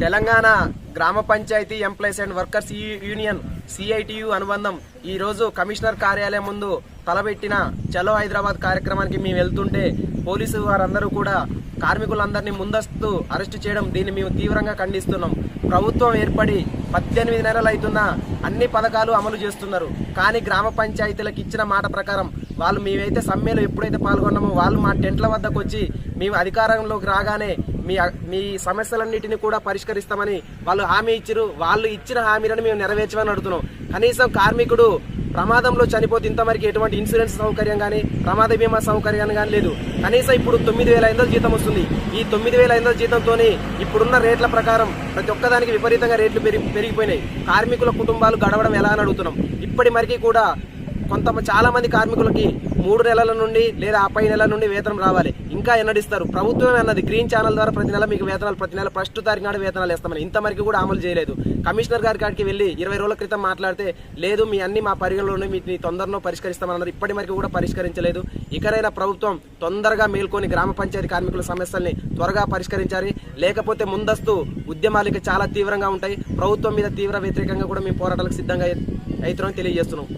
తెలంగాణ గ్రామ panchayat employees and workers union CITU అనుబంధం ఈ రోజు కమిషనర్ కార్యాలయం ముందు తలబెట్టిన చలో హైదరాబాద్ కార్యక్రమానికి మేము వెళ్తుంటే పోలీసు వారందరూ కూడా కార్మికులందరినీ ముందస్తు అరెస్టు చేయడం దీన్ని మేము తీవ్రంగా ఖండిస్తున్నాం. ప్రభుత్వం ఏర్పడి 18 నెలలు అవుతున్నా అన్ని పథకాలు అమలు చేస్తున్నారు. కానీ గ్రామ పంచాయతీలకు ఇచ్చిన మాట ప్రకారం వాళ్ళు మేమైతే సమ్మెలో ఎప్పుడైతే పాల్గొన్నామో వాళ్ళు మా టెంట్ల వద్దకు వచ్చి మేము అధికారంలోకి రాగానే మీ సమస్యలన్నిటిని కూడా పరిష్కరిస్తామని వాళ్ళు హామీ ఇచ్చారు. వాళ్ళు ఇచ్చిన హామీలను మేము నెరవేర్చమని అడుగుతున్నాం. కనీసం కార్మికుడు ప్రమాదంలో చనిపోతే ఇంతవరకు ఎటువంటి ఇన్సూరెన్స్ సౌకర్యం కానీ ప్రమాద బీమా సౌకర్యం కానీ లేదు. కనీసం ఇప్పుడు 9,500 జీతం వస్తుంది. ఈ 9,500 జీతంతో ఇప్పుడున్న రేట్ల ప్రకారం ప్రతి ఒక్కదానికి విపరీతంగా రేట్లు పెరిగిపోయినాయి. కార్మికుల కుటుంబాలు గడవడం ఎలా అని అడుగుతున్నాం. ఇప్పటి వరకు కూడా చాలా మంది కార్మికులకి 3 నెలల నుండి లేదా 5 నెలల నుండి వేతనం రావాలి. ఇంకా ఎన్నడిస్తారు? ప్రభుత్వమే అన్నది గ్రీన్ ఛానల్ ద్వారా ప్రతి నెల మీకు వేతనాలు ప్రతి నెల 1వ తారీఖు నాడు వేతనాలు వేస్తామని ఇంతవరకు కూడా అమలు చేయలేదు. కమిషనర్ గారి కాడికి వెళ్ళి 20 రోజుల క్రితం మాట్లాడితే లేదు మీ అన్ని మా పరిగణలోనే మీ తొందరలో పరిష్కరిస్తామన్నారు. ఇప్పటి వరకు కూడా పరిష్కరించలేదు. ఇకనైనా ప్రభుత్వం తొందరగా మేల్కొని గ్రామ పంచాయతీ కార్మికుల సమస్యల్ని త్వరగా పరిష్కరించాలి. లేకపోతే ముందస్తు ఉద్యమాలకి చాలా తీవ్రంగా ఉంటాయి. ప్రభుత్వం మీద తీవ్ర వ్యతిరేకంగా కూడా మేము పోరాటాలకు సిద్ధంగా అవుతున్నామని తెలియజేస్తున్నాం.